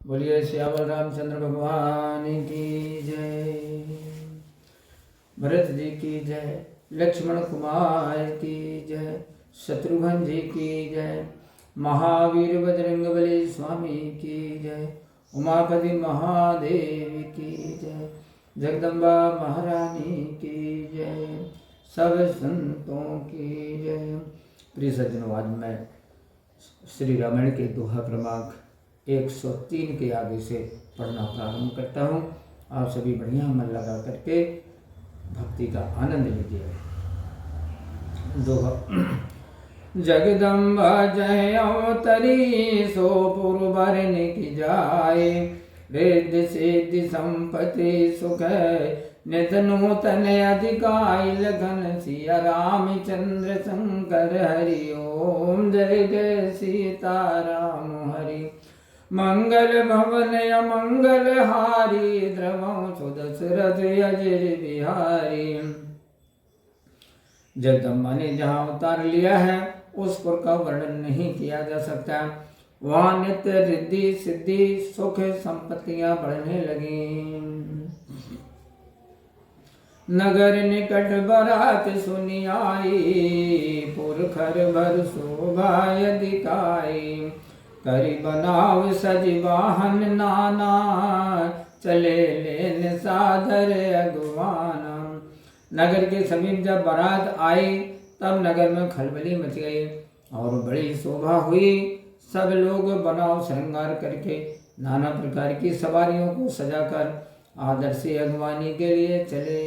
बोलिए श्यामल रामचंद्र भगवान की जय। भरत जी की जय, लक्ष्मण कुमार की जय, शत्रुघ्न जी की जय, महावीर बजरंगबली स्वामी की जय, उमापति महादेव की जय, जगदम्बा महारानी की जय, सब संतों की जय। प्रिय सज्जनों, आज मैं श्री रामायण के दोहा क्रमांक 103 के आगे से पढ़ना प्रारंभ करता हूँ। आप सभी बढ़िया मन लगा करके भक्ति का आनंद लीजिए। दोहा। जगदम्बा जय अवतरी सो पुरबरन की जाए, रिद्धि सिद्धि संपत्ति सुख नित नूतन अधिकाय, लगन सिया रामचंद्र शंकर हरि ओम। जय जय सीताराम हरि। मंगल भवन अमंगल हारी, द्रवं सुदशरथ अजर बिहारी। जगदम्बा ने जहाँ अवतार लिया है उस पुर का वर्णन नहीं किया जा सकता। वहाँ नित्य रिद्धि सिद्धि सुख संपत्तियां बढ़ने लगी। नगर निकट बरात सुनी आई, पुरखर भर शोभा अधिकाई। करी बनाव सज वाहन नाना, चले लेन सादर अगवाना। नगर के समीप जब बारात आई तब नगर में खलबली मच गई और बड़ी शोभा हुई। सब लोग बनाव श्रृंगार करके नाना प्रकार की सवारियों को सजाकर आदर से अगवानी के लिए चले।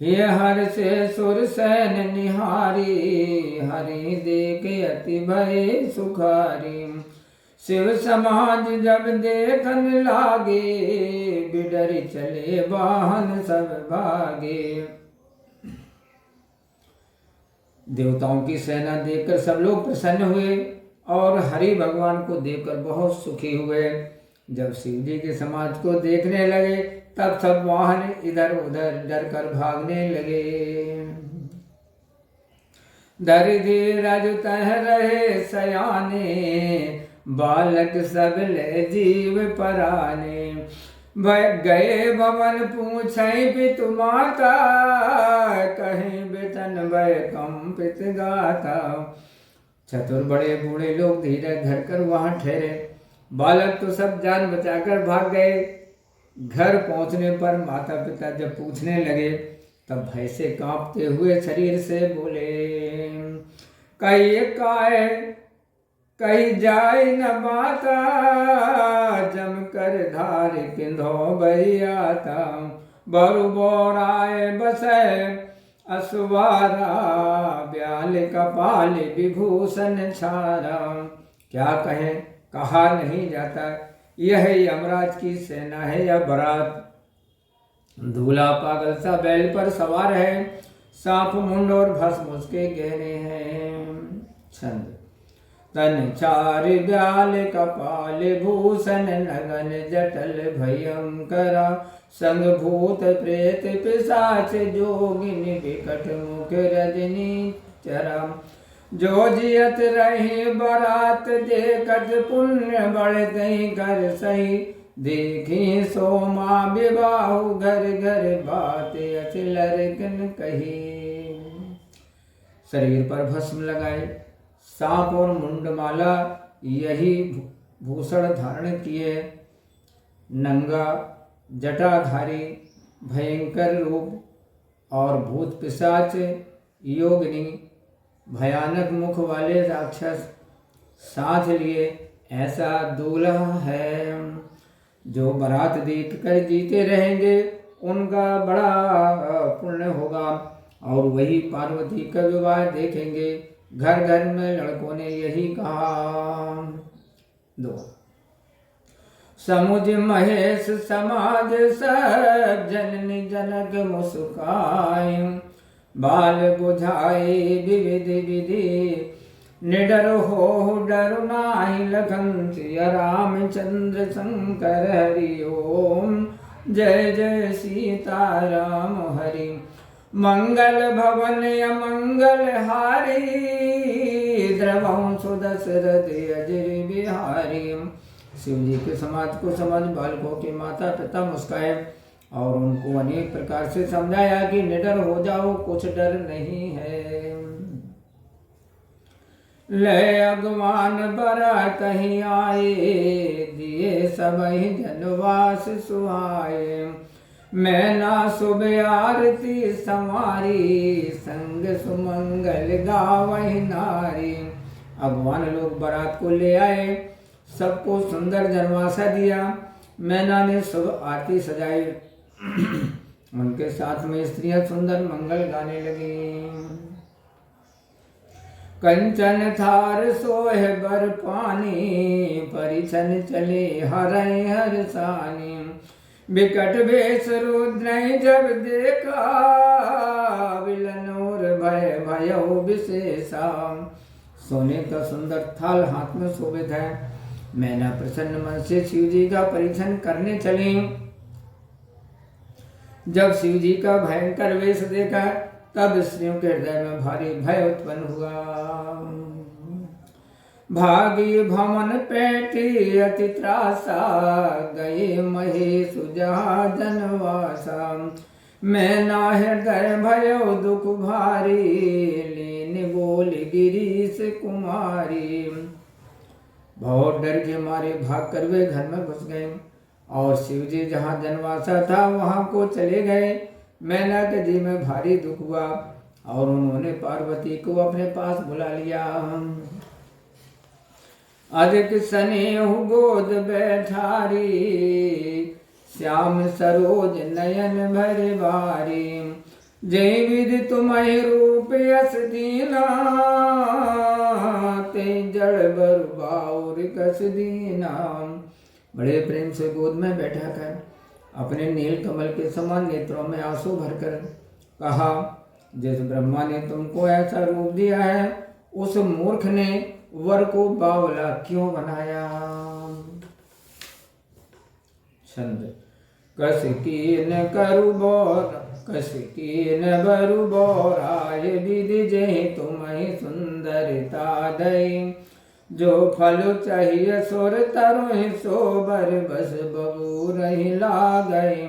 ये हर से सुर सैन निहारी, हरि देख अति भय सुखारी। शिव समाज जब देखन लागे, बिडर चले वाहन सब भागे। देवताओं की सेना देखकर सब लोग प्रसन्न हुए और हरि भगवान को देखकर बहुत सुखी हुए। जब शिव जी के समाज को देखने लगे तब सब वाहन इधर उधर डर कर भागने लगे। धरि धीरज तह रहे सयाने, बालक सब ले जीव पराने। गए भवन पूछे पितु माता, कहीं बेतन भय कंपित गाता। चतुर बड़े बूढ़े लोग धीरज धरकर वहां ठहरे। बालक तो सब जान बचाकर भाग गए। घर पहुंचने पर माता पिता जब पूछने लगे तब भय से कांपते हुए शरीर से बोले, कहीं काय कहीं जाए न माता, जम कर धार किंधो बरियाता। बरु बोराए बसे असवारा, ब्याल कपाल विभूषण छारा। क्या कहें, कहा नहीं जाता। यह यमराज की सेना है या बारात। दूल्हा पागल सा बैल पर सवार है, सांप मुंड और भस्म उसके गहरे हैं। छंद। तन चार ब्याल कपाल भूषण, नगन जटल भयंकरा। संग भूत प्रेत पिशाच जोगिनी, विकट मुख रजनी चरा। जो जियत रही बारात देखत, पुण्य बढ़ते कर सही। देखी सोमा विवाहु घर घर, बात अचलरकन कही। शरीर पर भस्म लगाए, सांप और मुंडमाला यही भूषण धारण किए। नंगा जटाधारी भयंकर रूप और भूत पिशाच योगिनी भयानक मुख वाले राक्षस साथ लिए ऐसा दूल्हा है। जो बारात देखकर जीते रहेंगे उनका बड़ा पुण्य होगा और वही पार्वती का विवाह देखेंगे। घर घर में लड़कों ने यही कहा। दो। समुझ महेश समाज सब, जननी जनक मुस्काए। बाल बुझाए विविध विधि, निडर हो डर नाही। लखन सिया रामचंद्र शंकर हरि ओम। जय जय सीताराम हरि। मंगल भवन अमंगल हारी, द्रवं सुदशरथ अजर बिहारी। सुंदरी। शिव जी के समाज को समझ बालकों के माता पिता मुस्काए और उनको अनेक प्रकार से समझाया कि निडर हो जाओ, कुछ डर नहीं है। ले अगवान बरा कहीं आए, दिए सबही जनवास सुहाए। मैं ना सुबह आरती संवारी, संग सुमंगल गावही नारी। अगवान लोग बारात को ले आए, सबको सुंदर जनवासा दिया। मैना ने शुभ आरती सजाई, उनके साथ में स्त्रियां सुंदर मंगल गाने लगी। कंचन थार सोहे बर पानी, परिछन चले हरै हरसानी। बिकट भेष रुद्र जब देखा, विलनोर भय भयो विशेषा। सोने का सुंदर थाल हाथ में शोभित है। मैना प्रसन्न मन से शिव जी का परीक्षण करने चली। जब शिव जी का भयंकर वेश देखा, तब स्त्रियों के हृदय में भारी भय उत्पन्न हुआ। भागी भवन पेटी अति त्रासा, गए महेश जहाँ जनवासा। मैना हृदय भयो दुख भारी, लेने बोल गिरीश कुमारी। बहुत डर के मारे भाग कर वे घर में घुस गए और शिव जी जहाँ जनवासा था वहां को चले गए। मैना के जी में भारी दुख हुआ और उन्होंने पार्वती को अपने पास बुला लिया। अधिक स्नेह गोद बैठारी, श्याम सरोज नयन भर बारी। जय विधि तुम्हें रूप यस दीना, ते जड़ बर बाउर कस दीना। बड़े प्रेम से गोद में बैठा कर अपने नील कमल के समान नेत्रों में आंसू भरकर कहा, जिस ब्रह्मा ने तुमको ऐसा रूप दिया है, उस मूर्ख ने वर को बावला क्यों बनाया। छंद। कस कीन करु बोर, कस कीन बरु बोराय। विधि जय तुम्हें सुंदरता दई, जो फल चाहिए सुर तरु सोबर। बस बबू रही लागई,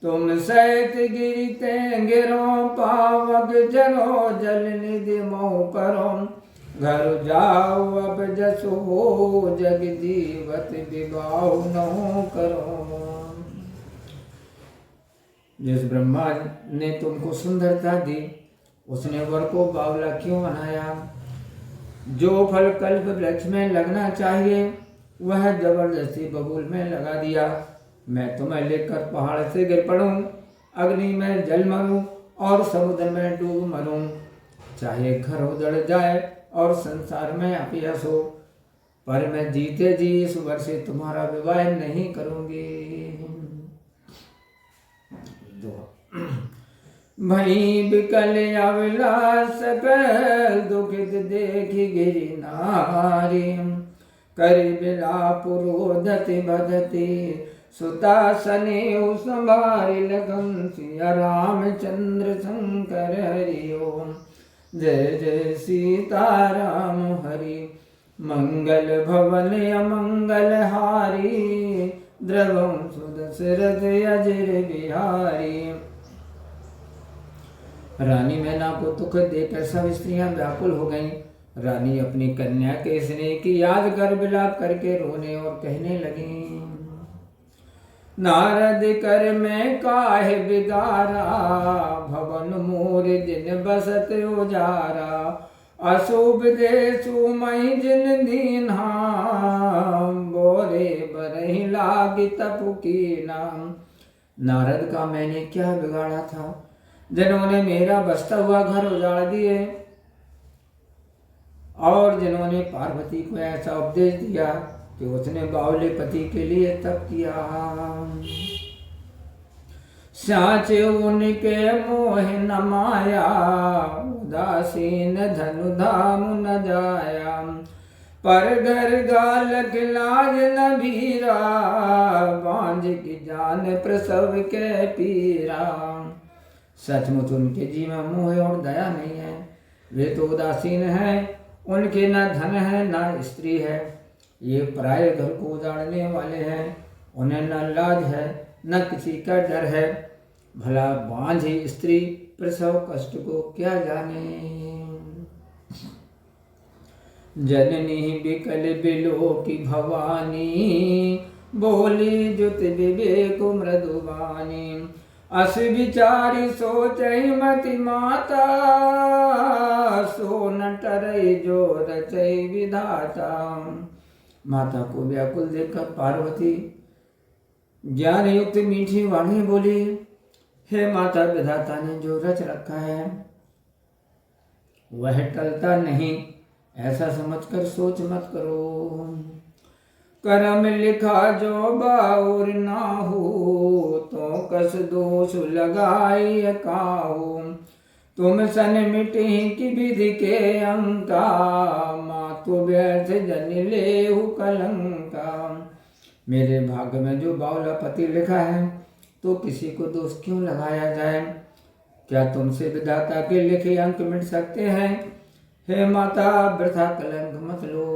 तुम सैत गिरते गिरो पावक। जनो जल निधि मोह करो, घर जाओ अब जसो हो। जग जीवत विवाह न करो। जिस ब्रह्मा ने तुमको सुंदरता दी, उसने वर को बावला क्यों बनाया। जो फल कल्प वृक्ष में लगना चाहिए, वह जबरदस्ती बबूल में लगा दिया। मैं तुम्हें लेकर पहाड़ से गिर पड़ूं, अग्नि में जल मरूं और समुद्र में डूब मरूं। चाहे घर उजड़ जाए और संसार में अपयश हो, पर मैं जीते जी इस वर्ष से तुम्हारा विवाह नहीं करूंगी। भई बिकल अविलास सकल, दुखित देखी गिरी नारी। कर बिलाप रोदति बदती, सुता सने संभारी। लगन सिया रामचंद्र शंकर हरि ओम। जय जय सीताराम हरि। मंगल भवन अमंगल हारी, द्रवम सुदशरथ अजर बिहारी। रानी मैना को दुख देकर सब स्त्रियां व्याकुल हो गईं। रानी अपनी कन्या के स्नेह की याद कर विलाप करके रोने और कहने लगी। नारद कर में काहे बिगारा, भवन मोर दिन बसत उजारा। अशुभ देशु मई जिन दीन्हा, बोरे बरही लागी तपु की नाम। नारद का मैंने क्या बिगाड़ा था, जिन्होंने मेरा बसता हुआ घर उजाड़ दिए और जिन्होंने पार्वती को ऐसा उपदेश दिया कि उसने बावले पति के लिए तप किया। साचे उनके मोह न माया, उदासीन धनु धाम न जाया। पर घर गालक लाज न भीरा, बांझ की जान प्रसव के पीरा। सचमुच उनके जीवन मोह और दया नहीं है। वे तो उदासीन हैं, उनके न धन है न स्त्री है। ये पराये घर को उजाड़ने वाले हैं, उन्हें न लाज है न किसी का डर है। भला बांझी स्त्री प्रसव कष्ट को क्या जाने। जननी बिकल बिलो की भवानी, बोली जुत विवेक मृदुबानी। अस विचारी सोचई मति माता, सो न टरई जो रचई विधाता। माता को व्याकुल देखकर पार्वती ज्ञान युक्त मीठी वाणी बोली, हे माता, विधाता ने जो रच रखा है वह टलता नहीं, ऐसा समझकर सोच मत करो। करम लिखा जो बाउर ना हो, तो कस दोष लगाई काहू। तुम सन मिटी की विधि के अंका, मातु व्यर्थ जन लेहु कलंका। मेरे भाग्य में जो बावला पति लिखा है, तो किसी को दोष क्यों लगाया जाए। क्या तुमसे विधाता के लिखे अंक मिट सकते हैं। हे माता, वृथा कलंक मत लो।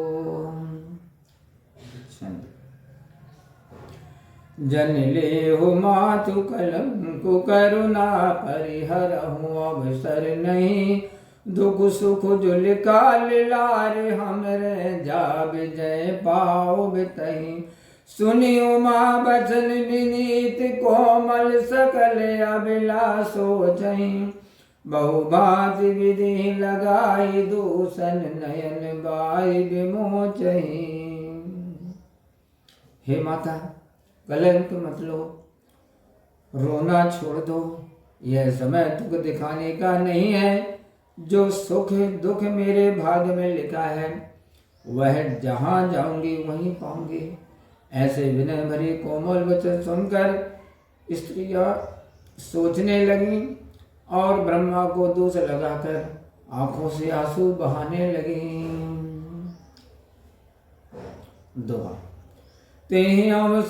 जन ले हो मातु कलंक करुणा परिहरहु अवसर नहीं। दुख सुख जो लिखा लार हमरे, जाब जय पाओ बितही। सुनियो माँ बचन विनीत कोमल, सकल अभिलाषो चही। बहुभात विधि लगाई, दूषण नयन बाई विमोचही। हे माता, कलंक मत लो, रोना छोड़ दो। यह समय दुख दिखाने का नहीं है। जो सुख दुख मेरे भाग्य में लिखा है, वह जहाँ जाऊंगी वहीं पाऊंगी। ऐसे विनय भरी कोमल वचन सुनकर स्त्रियां सोचने लगी और ब्रह्मा को दोष लगाकर आंखों से आंसू बहाने लगी। दोहा। तेहि अवसर